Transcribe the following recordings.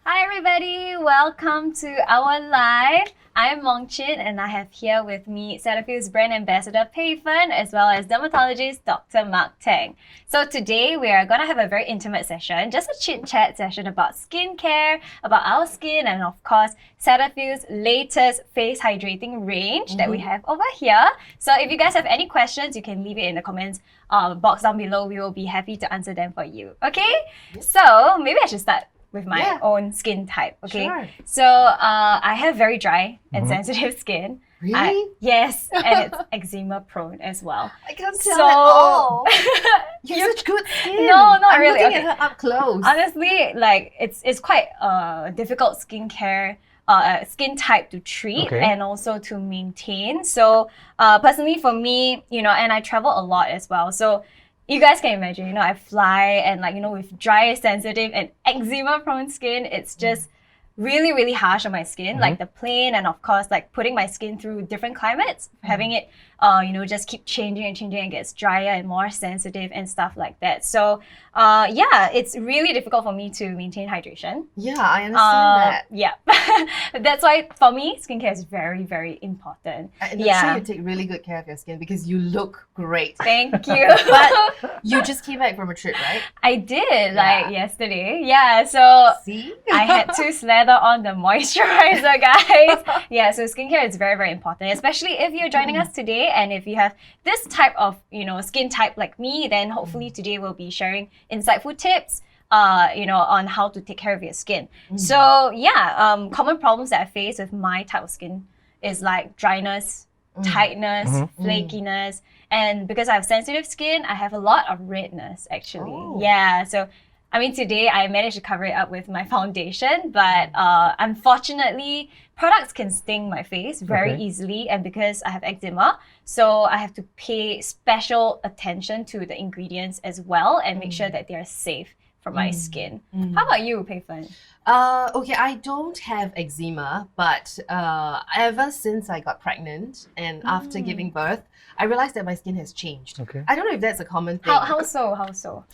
Hi everybody, welcome to our live. I'm Mongchin and I have here with me Cetaphil's brand ambassador Peifen as well as dermatologist Dr. Mark Tang. So today we are going to have a very intimate session, just a chit-chat session about skincare, about our skin and of course Cetaphil's latest face hydrating range that we have over here. So if you guys have any questions, you can leave it in the comments box down below. We will be happy to answer them for you. Okay? So maybe I should start with my own skin type, okay? Sure. So I have very dry and sensitive skin. Really? Yes, and it's eczema prone as well. I can't tell at all. You have such good skin. No, not I'm really. looking Okay. at her up close. Honestly, like it's quite a difficult skincare skin type to treat and also to maintain. So personally for me, and I travel a lot as well. So you guys can imagine, I fly and with dry, sensitive and eczema prone skin, it's just really, really harsh on my skin, like the plane and of course like putting my skin through different climates, having it just keep changing and gets drier and more sensitive and stuff like that. So it's really difficult for me to maintain hydration. Yeah, I understand that. Yeah. That's why for me, skincare is very, very important. And I'm sure you take really good care of your skin because you look great. Thank you. But you just came back from a trip, right? I did, like yesterday. Yeah, so See? I had to slather on the moisturizer, guys. Yeah, so skincare is very, very important, especially if you're joining us today and if you have this type of, skin type like me, then hopefully today we'll be sharing insightful tips on how to take care of your skin. So yeah, common problems that I face with my type of skin is like dryness, tightness, flakiness, and because I have sensitive skin, I have a lot of redness actually. Oh. Yeah, so I mean today I managed to cover it up with my foundation, but unfortunately products can sting my face very easily, and because I have eczema, so I have to pay special attention to the ingredients as well and make sure that they are safe for my skin. How about you, Peifen? Okay, I don't have eczema, but ever since I got pregnant and after giving birth, I realized that my skin has changed. Okay. I don't know if that's a common thing. How so?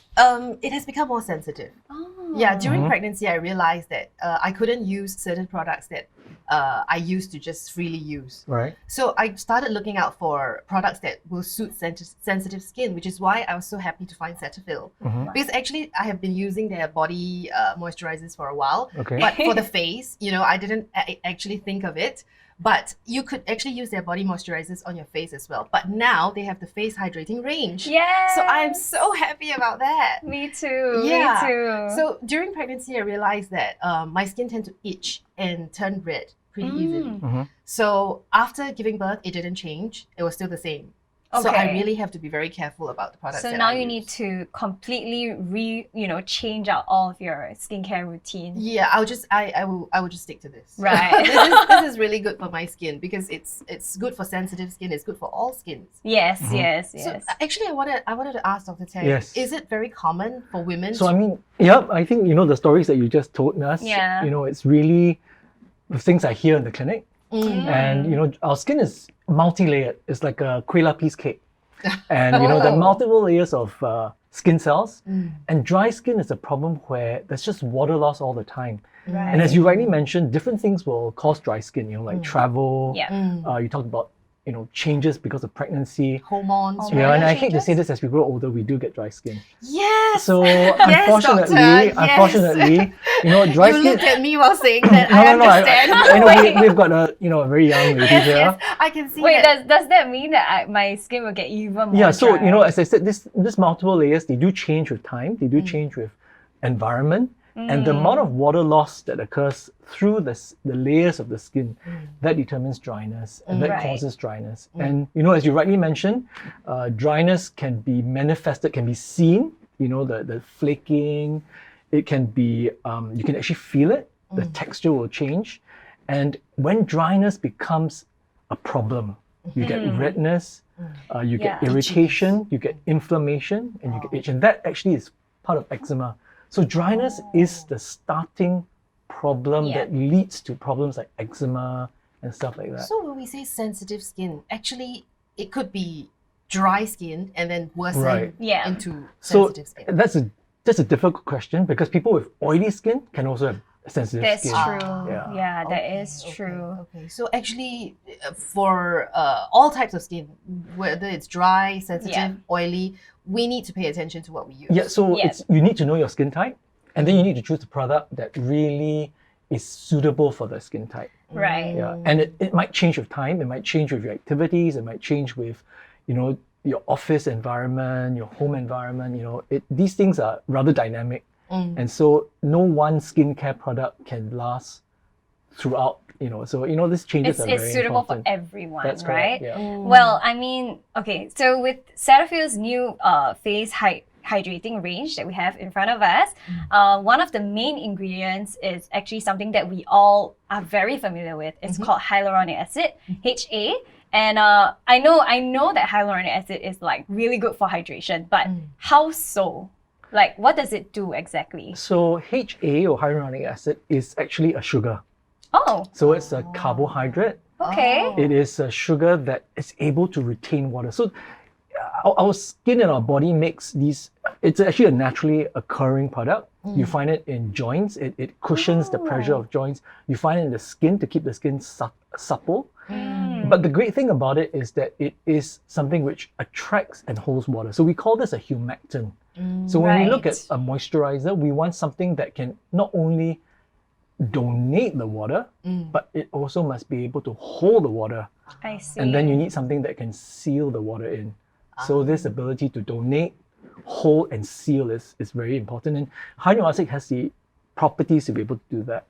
It has become more sensitive. Oh. Yeah, during pregnancy, I realized that I couldn't use certain products that I used to just freely use. Right. So I started looking out for products that will suit sensitive skin, which is why I was so happy to find Cetaphil. Because actually, I have been using their body moisturizers for a while. Okay. But for the face, I didn't actually think of it. But you could actually use their body moisturizers on your face as well. But now they have the face hydrating range. Yes. So I'm so happy about that. Me too. Yeah. Me too. So during pregnancy, I realized that my skin tends to itch and turn red pretty easily. So after giving birth, it didn't change. It was still the same. So I really have to be very careful about the products. So that now I you use. need to completely change out all of your skincare routine. Yeah, I will just stick to this. Right. this is really good for my skin because it's good for sensitive skin. It's good for all skins. Yes. So actually, I wanted to ask Dr. Tang. Yes. Is it very common for women? So I mean, I think the stories that you just told us. Yeah. It's really the things I hear in the clinic, and our skin is multi-layered. It's like a Kueh lapis cake, and there are multiple layers of skin cells. And dry skin is a problem where there's just water loss all the time. Right. And as you rightly mentioned, different things will cause dry skin. Like travel. Yeah. You talked about changes because of pregnancy. Hormones. Yeah, right? and I hate to say this, as we grow older, we do get dry skin. Yes. So Doctor, unfortunately, dry you skin. looked at me while saying that. No, I no, understand. I know we've got a very young lady here. Yes, I can see Wait, that. does that mean that my skin will get even more Yeah, so dry? as I said, this multiple layers, they do change with time. They do change with environment. And the amount of water loss that occurs through the layers of the skin, that determines dryness, and that causes dryness. And as you rightly mentioned, dryness can be manifested, can be seen. The flaking, it can be you can actually feel it. The texture will change, and when dryness becomes a problem, you get redness, you get irritation, you get inflammation, and you get itch, and that actually is part of eczema. So dryness is the starting problem that leads to problems like eczema and stuff like that. So when we say sensitive skin, actually it could be dry skin and then worsen into sensitive skin. That's a difficult question because people with oily skin can also have sensitive That's skin. true. Yeah. Yeah, that is Okay, true. Okay, so actually, for all types of skin, whether it's dry, sensitive, Yeah. oily, we need to pay attention to what we use. Yeah, so Yeah. you need to know your skin type, and then you need to choose a product that really is suitable for the skin type. Right. Yeah, and it might change with time. It might change with your activities. It might change with, your office environment, your home environment. These things are rather dynamic, and so no one skincare product can last throughout. So this changes are very It's suitable important. for everyone, That's right? correct. Yeah. Well, I mean, okay, so with Cetaphil's new face hydrating range that we have in front of us, one of the main ingredients is actually something that we all are very familiar with. It's called hyaluronic acid, HA. And I know that hyaluronic acid is like really good for hydration, but how so? Like, what does it do exactly? So HA or hyaluronic acid is actually a sugar. Oh, So it's a carbohydrate. okay. It is a sugar that is able to retain water. So our skin and our body makes these, it's actually a naturally occurring product. You find it in joints, it cushions the pressure of joints. You find it in the skin to keep the skin supple. But the great thing about it is that it is something which attracts and holds water. So we call this a humectant. So when we look at Right. a moisturizer, we want something that can not only donate the water, but it also must be able to hold the water. I see. And then you need something that can seal the water in. So this ability to donate, hold, and seal is very important. And hyaluronic acid has the properties to be able to do that.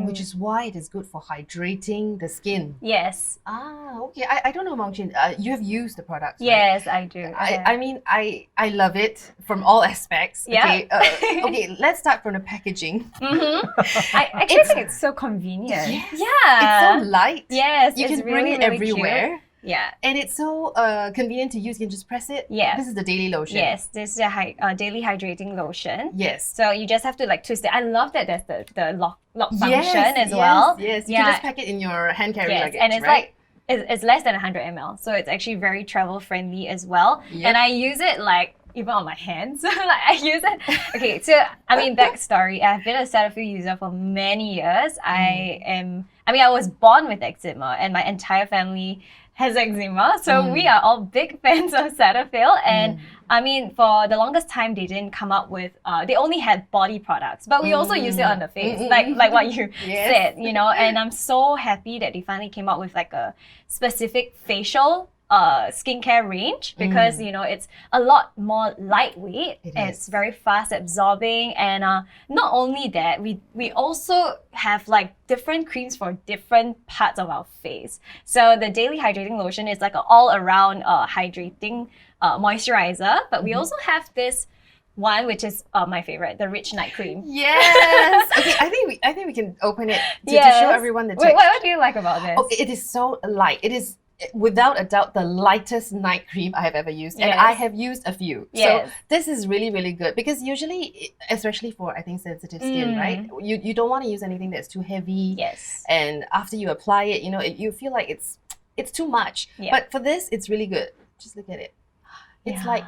Which is why it is good for hydrating the skin. Yes. Okay. I don't know, Mongchin. You have used the products, right? Yes, I do. I mean, I love it from all aspects. Yeah. Okay. Okay. Let's start from the packaging. I actually think it's so convenient. Yes. Yeah. It's so light. Yes, You it's can bring really, it really everywhere. cute. Yeah. And it's so convenient to use. You can just press it. Yeah. This is the daily lotion. Yes, this is a daily hydrating lotion. Yes. So you just have to like twist it. I love that there's the lock function Yes, as well. Yes. You Yeah. can just pack it in your hand carry Yes, luggage, and it's right? like it's less than 100 ml, so it's actually very travel friendly as well. Yep. And I use it like even on my hands. Like I use it. Okay, so I mean, backstory. I've been a Cetaphil user for many years. I was born with eczema, and my entire family has eczema. So we are all big fans of Cetaphil. And I mean, for the longest time, they didn't come up with, they only had body products, but we also use it on the face, like what you said, and I'm so happy that they finally came out with like a specific facial skincare range because it's a lot more lightweight and it's very fast absorbing, and not only that, we also have like different creams for different parts of our face. So the daily hydrating lotion is like an all-around hydrating moisturizer, but we also have this one which is my favorite, the rich night cream. Yes. Okay, I think we can open it to show everyone the texture. Wait, what do you like about this? Okay, it is so light. It is without a doubt the lightest night cream I have ever used, and I have used a few. So this is really, really good because usually, especially for I think sensitive skin, right? You don't want to use anything that's too heavy. Yes. And after you apply it, you feel like it's too much. Yeah. But for this, it's really good. Just look at it. It's like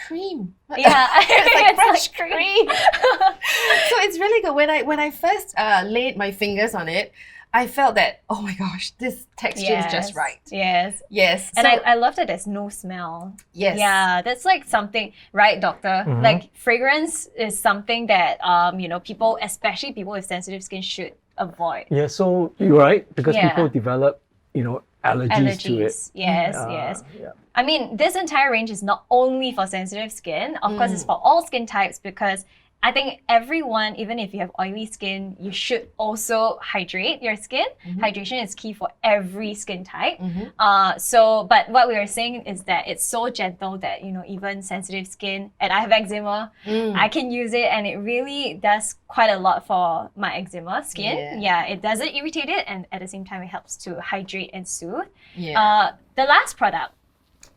cream. Yeah, it's like fresh like cream. So it's really good. When I first laid my fingers on it, I felt that, oh my gosh, this texture is just right. Yes. Yes. And so, I love that there's no smell. Yes. Yeah, that's like something, right, doctor? Like fragrance is something that people, especially people with sensitive skin, should avoid. Yeah, so you're right, because people develop, allergies to it. Yes. Yeah. I mean, this entire range is not only for sensitive skin. Of course, it's for all skin types because I think everyone, even if you have oily skin, you should also hydrate your skin. Hydration is key for every skin type. But what we were saying is that it's so gentle that, even sensitive skin, and I have eczema, I can use it and it really does quite a lot for my eczema skin. Yeah, it doesn't irritate it, and at the same time, it helps to hydrate and soothe. Yeah. The last product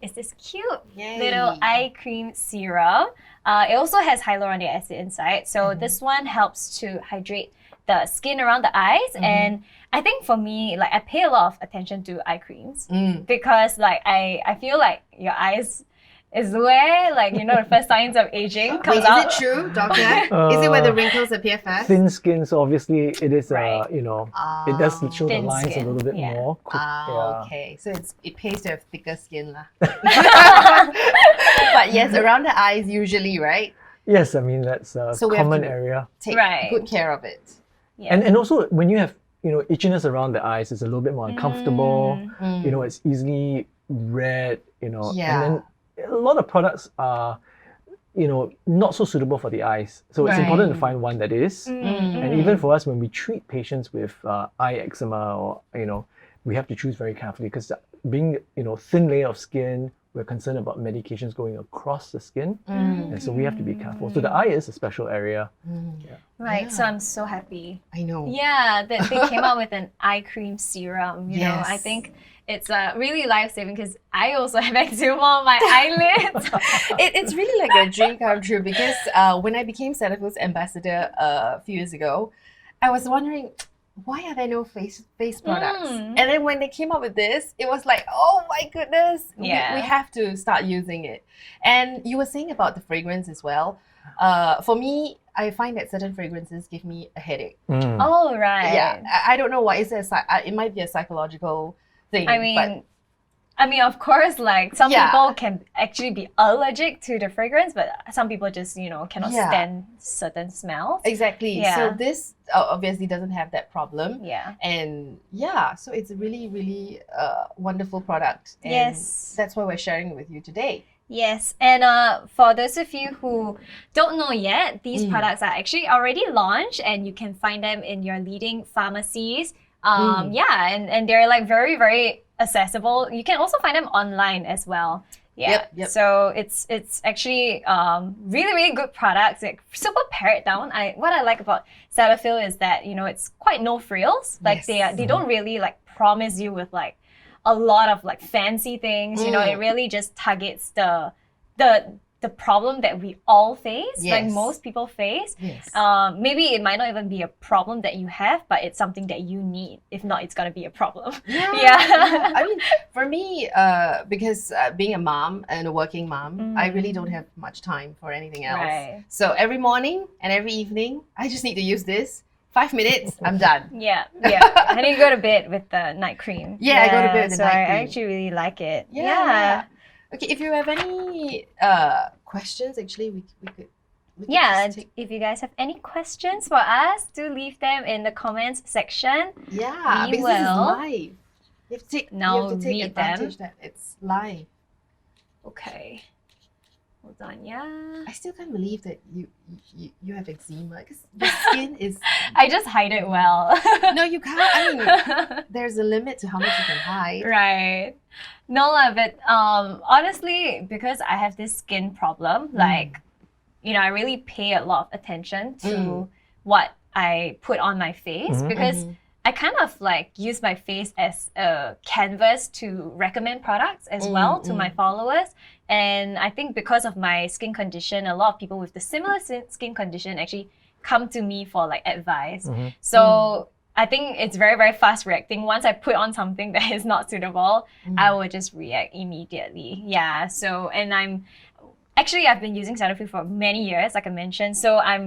is this cute little eye cream serum. It also has hyaluronic acid inside. So this one helps to hydrate the skin around the eyes. And I think for me, like I pay a lot of attention to eye creams because like I feel like your eyes, is where, like, you know, the first signs of aging comes Wait, out. is it true, doctor? Is it where the wrinkles appear first? Thin skin, so obviously it is, Right. you know, it does show the Thin lines skin, a little bit yeah. more. Okay. So it pays to have thicker skin lah. But yes, around the eyes usually, right? Yes, I mean, that's a So we have common to- area. Take Right. good care of it. Yeah. And also, when you have, you know, itchiness around the eyes, it's a little bit more uncomfortable. You know, it's easily red, you know. Yeah. And then a lot of products are, you know, not so suitable for the eyes. So it's important to find one that is. And even for us, when we treat patients with eye eczema, or, you know, we have to choose very carefully, because being, you know, thin layer of skin, we're concerned about medications going across the skin. And so we have to be careful. So the eye is a special area. Right, so Yeah. I'm so happy. I know. Yeah, that they came out with an eye cream serum. You know, I Yes. think it's really life-saving, because I also have eczema on my eyelids. It's really like a dream come true, because when I became Cetaphil's ambassador a few years ago, I was wondering, why are there no face products? And then when they came up with this, it was like, oh my goodness, Yeah. we have to start using it. And you were saying about the fragrance as well. For me, I find that certain fragrances give me a headache. Oh, right. Yeah, I don't know why. It might be a psychological thing. I mean, of course, like, some Yeah. people can actually be allergic to the fragrance, but some people just, you know, cannot Yeah. stand certain smells. exactly. Yeah. So this obviously doesn't have that problem. Yeah. And yeah, so it's a really, really wonderful product. And Yes. that's why we're sharing it with you today. Yes, and for those of you who don't know yet, these products are actually already launched, and you can find them in your leading pharmacies. Yeah, and they're like very, very accessible. You can also find them online as well. Yeah. Yep. So it's actually really, really good products. Like, super pared down. What I like about Cetaphil is that, you know, it's quite no frills. Like, Yes. they don't really like promise you with like a lot of like fancy things. You know, it really just targets the problem that we all face, like Yes. most people face. Yes. Maybe it might not even be a problem that you have, but it's something that you need. If not, it's gonna be a problem. Yeah. I mean, for me, because being a mom and a working mom, I really don't have much time for anything else. Right. So every morning and every evening, I just need to use this. 5 minutes, I'm done. Yeah. I need to go to bed with the night cream. Yeah, I go to bed with the so night I cream. actually really like it. Yeah. Okay, if you have any questions, actually, we could Yeah, just take- if you guys have any questions for us, do leave them in the comments section. yeah, we because this is will live. You have to take, now you have to take read them. advantage that it's live. Okay. Hold on, yeah. I still can't believe that you have eczema, because your skin is. I just hide it well. No, you can't. I mean, there's a limit to how much you can hide. Right. No, but honestly, because I have this skin problem, like, you know, I really pay a lot of attention to what I put on my face, because I kind of like use my face as a canvas to recommend products as well to my followers. And I think because of my skin condition, a lot of people with the similar skin condition actually come to me for like advice. So I think it's very, very fast reacting. Once I put on something that is not suitable, I will just react immediately. Yeah. So, and I've been using Cetaphil for many years, like I mentioned. So I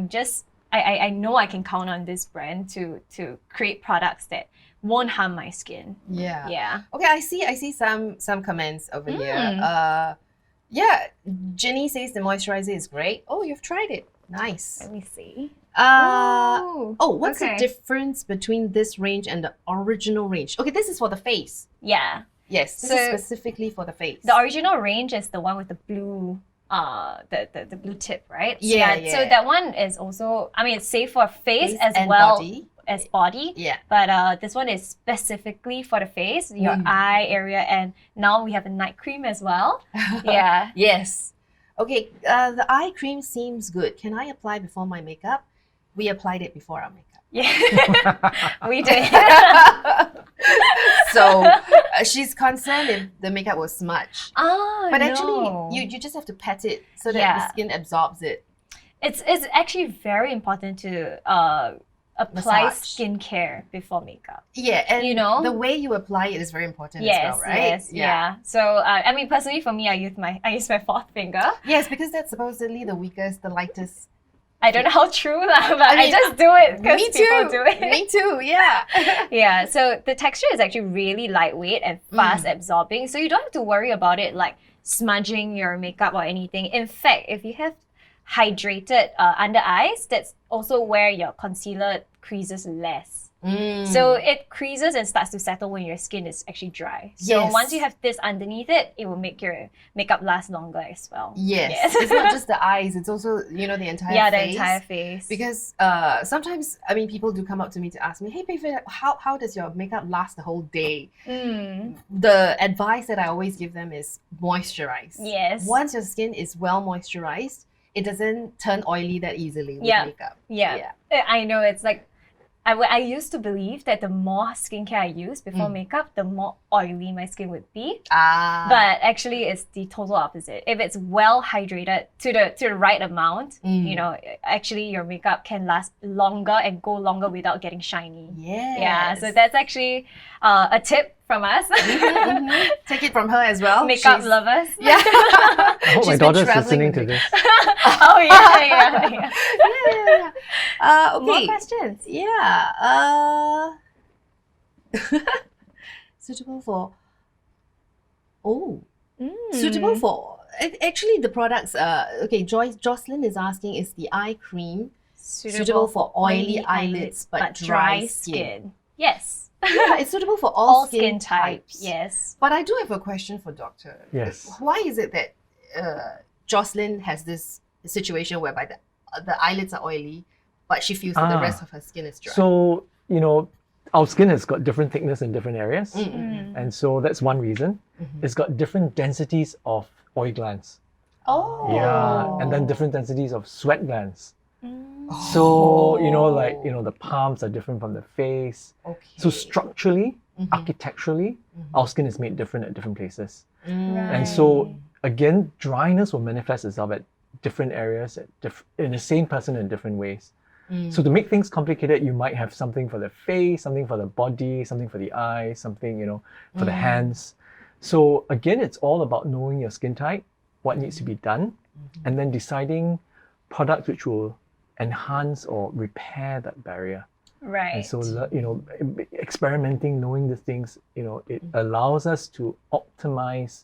know I can count on this brand to create products that won't harm my skin. Yeah. Yeah. Okay, I see some comments over here. Yeah, Jenny says the moisturizer is great. Oh, you've tried it. Nice. Let me see. Oh, what's okay. the difference between this range and the original range? Okay, this is for the face. Yeah. Yes, this So- is specifically for the face. The original range is the one with the blue the blue tip, right? Yeah, So yeah. that one is also, I mean, it's safe for face as and well body. as body. Yeah. But this one is specifically for the face, your eye area, and now we have a night cream as well. Yeah. Yes. Okay, the eye cream seems good. Can I apply before my makeup? We applied it before our makeup. Yeah. We did. So she's concerned if the makeup will smudge. Oh, But no. actually, you just have to pat it so that Yeah. the skin absorbs it. It's actually very important to apply Massage. skincare before makeup. Yeah, and You know? the way you apply it is very important Yes, as well, right? yes, yeah. So I mean, personally for me, I use my fourth finger. Yes, because that's supposedly the weakest, the lightest. I don't know how true that, but I mean, just do it because Me people too. do it. Me too. Yeah. Yeah, so the texture is actually really lightweight and fast absorbing, so you don't have to worry about it like smudging your makeup or anything. In fact, if you have hydrated under eyes, that's also where your concealer creases less. So it creases and starts to settle when your skin is actually dry. So Yes. once you have this underneath it, it will make your makeup last longer as well. Yes. It's not just the eyes; it's also the entire Yeah, face. the entire face. Because sometimes, I mean, people do come up to me to ask me, "Hey, Peifen, how does your makeup last the whole day?" The advice that I always give them is moisturize. Yes. Once your skin is well moisturized, it doesn't turn oily that easily with makeup. Yeah. I know, it's like I used to believe that the more skincare I use before makeup, the more oily my skin would be. But actually, it's the total opposite. If it's well hydrated to the right amount, actually your makeup can last longer and go longer without getting shiny. Yeah, so that's actually a tip from us. Take it from her as well. Makeup lovers. Yeah. I hope my She's been daughter's traveling listening to with this. Oh yeah. Okay. More questions. Yeah. Suitable for. Suitable for. Actually, the products. Okay. Jocelyn is asking: is the eye cream suitable for oily eyelids but dry skin? Yes. Yeah, it's suitable for all skin types. Yes. But I do have a question for Doctor. Yes. Why is it that Jocelyn has this situation whereby the eyelids are oily, but she feels that the rest of her skin is dry? So, our skin has got different thickness in different areas. And so that's one reason. It's got different densities of oil glands. Oh. Yeah. And then different densities of sweat glands. So, the palms are different from the face. Okay. So structurally, architecturally, our skin is made different at different places. And so, again, dryness will manifest itself at different areas in the same person in different ways. So to make things complicated, you might have something for the face, something for the body, something for the eyes, something, for the hands. So again, it's all about knowing your skin type, what needs to be done, and then deciding products which will enhance or repair that barrier. Right. And so, experimenting, knowing these things, it allows us to optimize,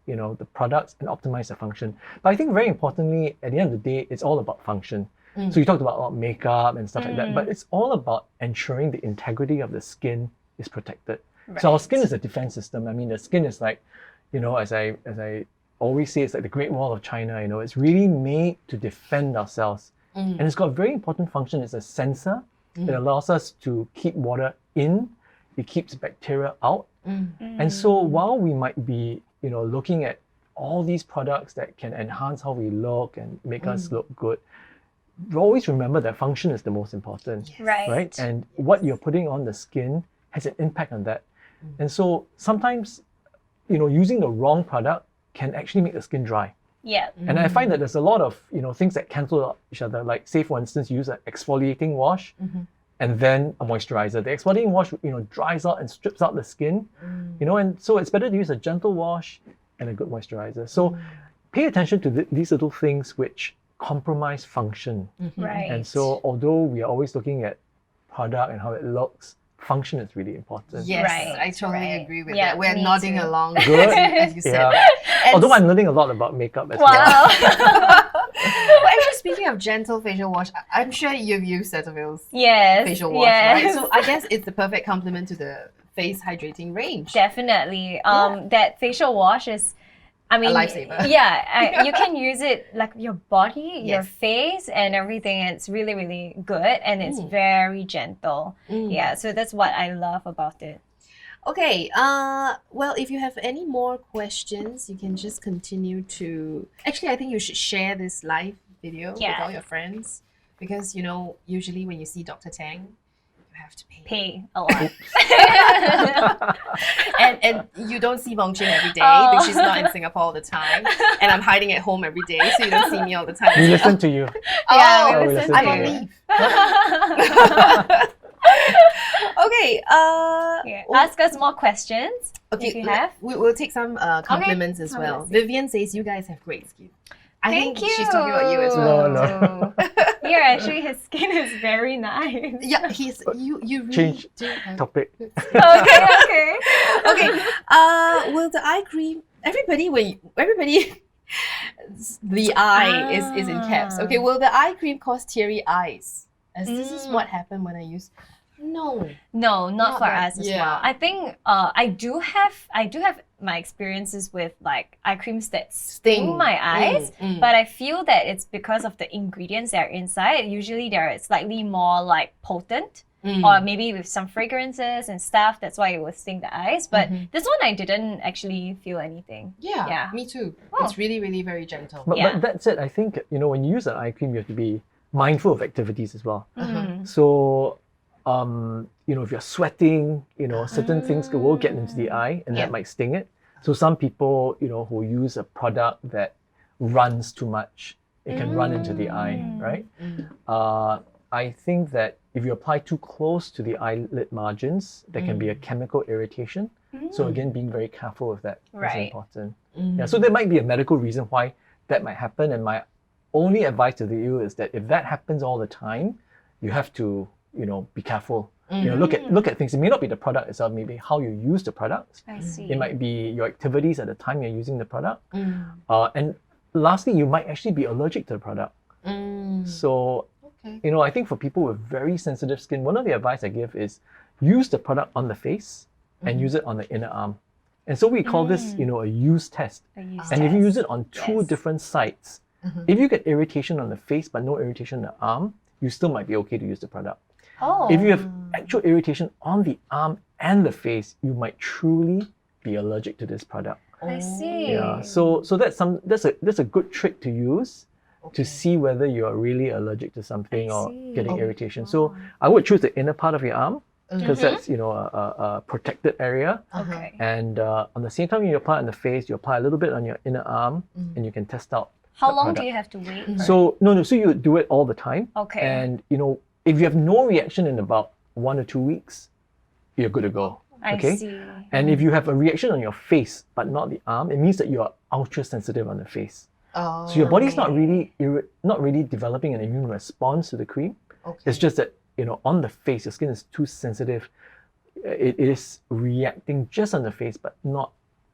the products and optimize the function. But I think very importantly, at the end of the day, it's all about function. So you talked about makeup and stuff like that, but it's all about ensuring the integrity of the skin is protected. Right. So our skin is a defense system. I mean, the skin is like, as I always say, it's like the Great Wall of China. It's really made to defend ourselves. And it's got a very important function. It's a sensor. It allows us to keep water in. It keeps bacteria out. And so while we might be, looking at all these products that can enhance how we look and make us look good, always remember that function is the most important. Yes. Right. And what you're putting on the skin has an impact on that. And so sometimes, using the wrong product can actually make the skin dry. Yeah. And I find that there's a lot of things that cancel out each other. Like, say for instance, you use an exfoliating wash and then a moisturizer. The exfoliating wash dries out and strips out the skin. And so it's better to use a gentle wash and a good moisturizer. So pay attention to these little things which compromise function. Right. And so although we are always looking at product and how it looks, function is really important. Yes, Right, I totally right. agree with Yeah, that. We're me nodding too. along. Good. As you said. Yeah. And Although I'm learning a lot about makeup as well. Wow. well, actually, speaking of gentle facial wash, I'm sure you've used Cetaphil's Yes. facial wash, yes. right? So I guess it's the perfect complement to the face hydrating range. Definitely. That facial wash is, I mean, lifesaver. Yeah, you can use it like your body, your Yes. face, and everything. It's really, really good, and it's very gentle. Yeah, so that's what I love about it. Okay, well, if you have any more questions, you can just continue to... Actually, I think you should share this live video with all your friends because, usually when you see Dr. Tang, you have to pay. A lot. and you don't see Mongchin every day Oh. because she's not in Singapore all the time. And I'm hiding at home every day, so you don't see me all the time. We listen to you. Yeah, Oh, we listen I'm to on you. leave. Okay. Ask us more questions. Okay, if you have. We'll take some compliments as well. Vivian says you guys have great skin. I think she's talking about you as well. No. Here, actually, his skin is very nice. Yeah, you really Change do have topic. Okay. will the eye cream everybody the eye is in caps. Okay, will the eye cream cause teary eyes? As this is what happened when I used No, not for that- us as yeah. well. I think I do have my experiences with like eye creams that sting my eyes, but I feel that it's because of the ingredients that are inside. Usually they're slightly more like potent, or maybe with some fragrances and stuff. That's why it would sting the eyes. But this one I didn't actually feel anything. Yeah, me too. Oh. It's really, really very gentle. But that said, I think, when you use an eye cream, you have to be mindful of activities as well. So, if you're sweating, certain things will get into the eye and that might sting it. So some people, who use a product that runs too much, it can run into the eye, right? I think that if you apply too close to the eyelid margins, there can be a chemical irritation. So again, being very careful with that is important. Yeah, so there might be a medical reason why that might happen. And my only advice to you is that if that happens all the time, you have to, be careful. Look at things. It may not be the product itself, maybe how you use the product. I see. It might be your activities at the time you're using the product. And lastly, you might actually be allergic to the product. So, I think for people with very sensitive skin, one of the advice I give is use the product on the face and use it on the inner arm. And so we call this, a use test. And if you use it on two different sites, if you get irritation on the face but no irritation on the arm, you still might be okay to use the product. If you have actual irritation on the arm and the face, you might truly be allergic to this product. I see. Yeah. So that's a good trick to use to see whether you are really allergic to something or getting irritation. So I would choose the inner part of your arm because that's a protected area. And on the same time you apply on the face, you apply a little bit on your inner arm, and you can test out. How long do you have to wait? So so you do it all the time. And if you have no reaction in about 1 or 2 weeks, you're good to go. I see. And if you have a reaction on your face but not the arm, it means that you are ultra sensitive on the face. So your body's not really developing an immune response to the cream. It's just that on the face, your skin is too sensitive. It is reacting just on the face, but not.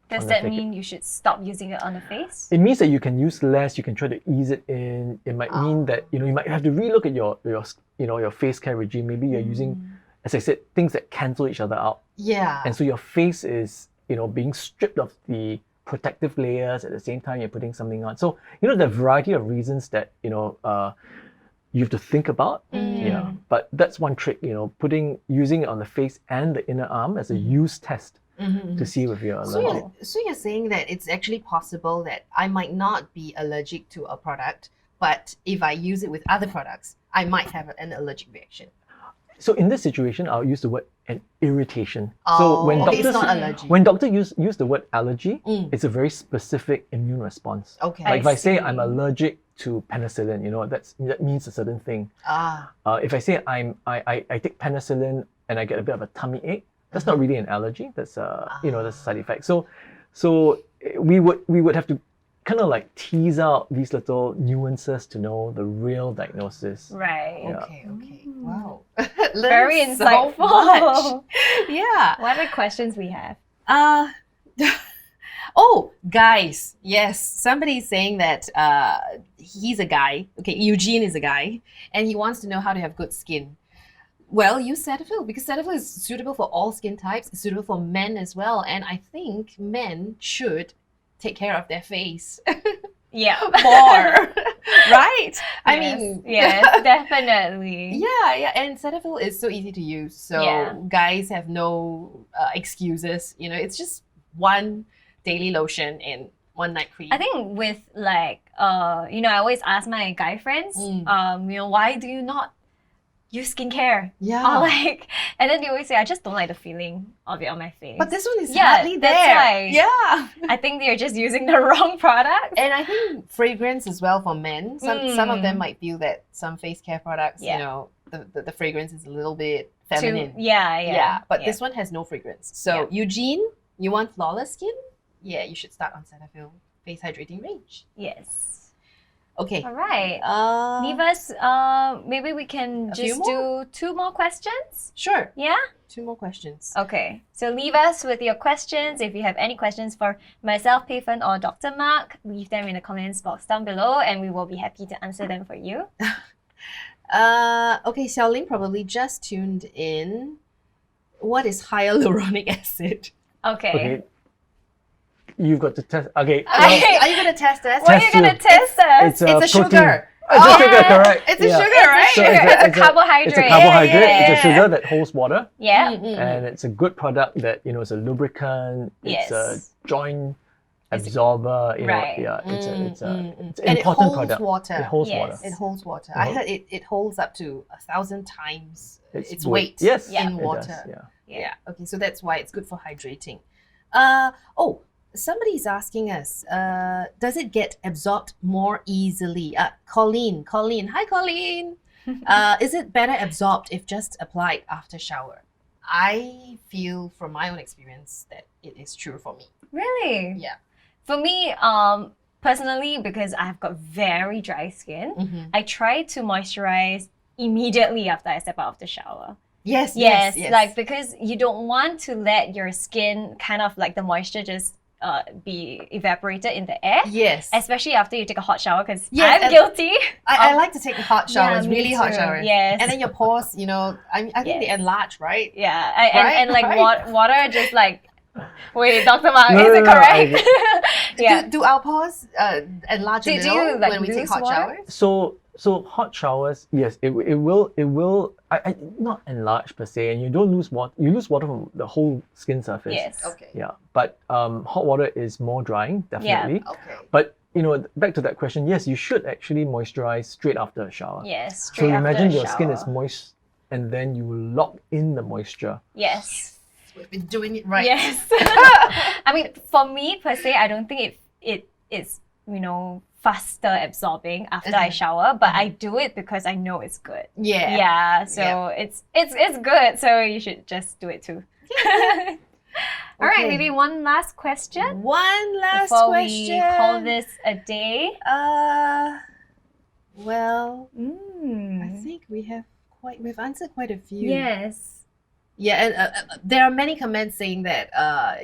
Does that mean you should stop using it on the face? It means that you can use less. You can try to ease it in. It might mean that you might have to relook at your face care regime. Maybe you're using, as I said, things that cancel each other out. Yeah. And so your face is being stripped of the protective layers at the same time you're putting something on. So there are a variety of reasons that you have to think about. Yeah. But that's one trick. Using it on the face and the inner arm as a use test. To see if you're allergic. So you're saying that it's actually possible that I might not be allergic to a product, but if I use it with other products, I might have an allergic reaction. So in this situation, I'll use the word an irritation. So when doctors use the word allergy, it's a very specific immune response. Like if I say I'm allergic to penicillin, that means a certain thing. If I say I take penicillin and I get a bit of a tummy ache, that's not really an allergy. That's that's a side effect. So we would have to kind of like tease out these little nuances to know the real diagnosis. Right. Yeah. Okay. Wow. Very insightful. So yeah. What are questions we have? Oh, guys. Yes. Somebody's saying that he's a guy. Okay, Eugene is a guy, and he wants to know how to have good skin. Well, use Cetaphil because Cetaphil is suitable for all skin types. It's suitable for men as well. And I think men should take care of their face. Yeah. More. Right? I mean. Yes, definitely. Yeah. And Cetaphil is so easy to use. So guys have no excuses. It's just one daily lotion and one night cream. I think with I always ask my guy friends, why do you not use skincare? Yeah. Or and then they always say, I just don't like the feeling of it on my face. But this one is hardly there. That's why. Yeah. I think they're just using the wrong product. And I think fragrance as well for men. Some of them might feel that some face care products, the fragrance is a little bit feminine. Yeah. But this one has no fragrance. So Eugene, you want flawless skin? Yeah, you should start on Cetaphil Face Hydrating range. Yes. Okay. All right. Leave us, maybe we can just do 2 more questions? Sure. Yeah? 2 more questions. Okay. So leave us with your questions. If you have any questions for myself, Peifen, or Dr. Mark, leave them in the comments box down below and we will be happy to answer them for you. Okay, Xiaoling probably just tuned in. What is hyaluronic acid? Okay. You've got to test. Okay. Are you going to test us? What are you going to test us? It's a sugar. It's a sugar, correct. It's a sugar, right? So It's a carbohydrate. It's a carbohydrate. It's a sugar that holds water. Yeah. And it's a good product that, it's a lubricant. It's a joint absorber. It's an and important product. Water. It holds water. It holds water. I heard it holds up to 1,000 times its weight yes, in it water. Does, yeah. Okay, so that's why it's good for hydrating. Somebody's asking us, does it get absorbed more easily? Colleen. Hi, Colleen. Is it better absorbed if just applied after shower? I feel from my own experience that it is true for me. Really? Yeah. For me, personally, because I've got very dry skin, I try to moisturize immediately after I step out of the shower. Yes. Like, because you don't want to let your skin kind of like the moisture just be evaporated in the air. Yes. Especially after you take a hot shower, because I'm guilty. I like to take hot showers, really hot showers. Yes. And then your pores, I think they enlarge, right? Yeah. And like water just like, wait, Dr. Mark, is it correct? Do our pores enlarge a little like when we take hot showers? So hot showers, yes, it will not enlarge per se, and you don't lose water. You lose water from the whole skin surface. Yes. Okay. Yeah, but hot water is more drying, definitely. Yeah. Okay. But back to that question, yes, you should actually moisturize straight after a shower. Yes. So imagine your skin is moist, and then you lock in the moisture. Yes. We've been doing it right. Yes. I mean, for me per se, I don't think it is faster absorbing after I shower, but I do it because I know it's good. Yeah. So it's good. So you should just do it too. All right, maybe one last question. One last before question. We call this a day. Well, I think we've answered quite a few. Yes. Yeah, and there are many comments saying that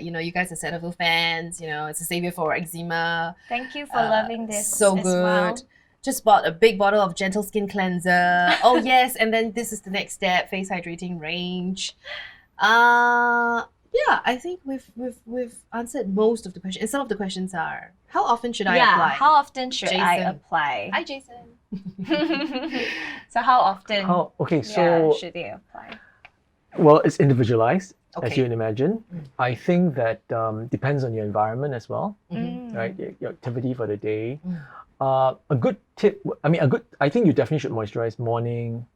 you guys are Cetaphil fans. It's a savior for eczema. Thank you for loving this. So as good. Well. Just bought a big bottle of gentle skin cleanser. Oh yes, and then this is the next step: face hydrating range. Yeah, I think we've answered most of the questions. And some of the questions are: how often should I apply? How often should I apply? Hi, Jason. So how often? should they apply? Well, it's individualized, as you can imagine. I think that depends on your environment as well, right? Your activity for the day. A good tip, I think you definitely should moisturize morning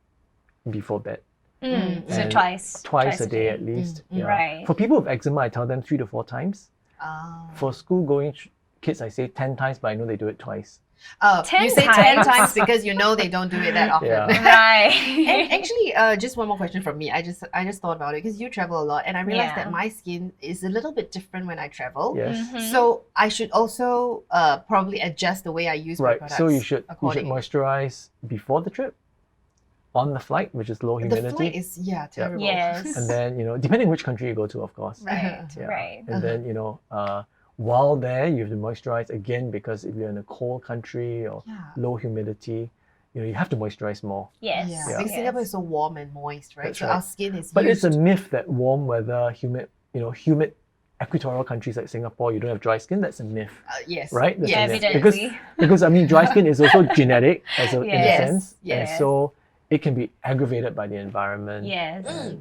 before bed. So twice a day at least. Yeah. Right. For people with eczema, I tell them 3 to 4 times. For school-going kids, I say 10 times, but I know they do it twice. You say 10 times because they don't do it that often. Yeah. Right. And actually, just one more question from me. I just thought about it because you travel a lot, and I realized that my skin is a little bit different when I travel. Yes. So I should also probably adjust the way I use my products. So you should moisturize before the trip, on the flight, which is low humidity. The flight is terrible. Yes. And then depending which country you go to, of course. Right. Right. And then while there, you have to moisturize again because if you're in a cold country or low humidity, you have to moisturize more. Yes. Yeah. Because Singapore is so warm and moist, right? That's so our skin is. But it's a myth that warm weather, humid equatorial countries like Singapore, you don't have dry skin. That's a myth. Yes. Right? That's a myth. Evidently. Because dry skin is also genetic in a sense. Yes. And so it can be aggravated by the environment. Yes.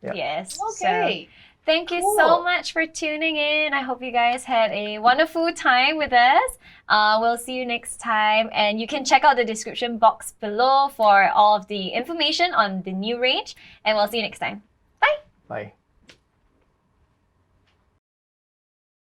Yes. Okay. So, thank you so much for tuning in. I hope you guys had a wonderful time with us. We'll see you next time. And you can check out the description box below for all of the information on the new range. And we'll see you next time. Bye. Bye.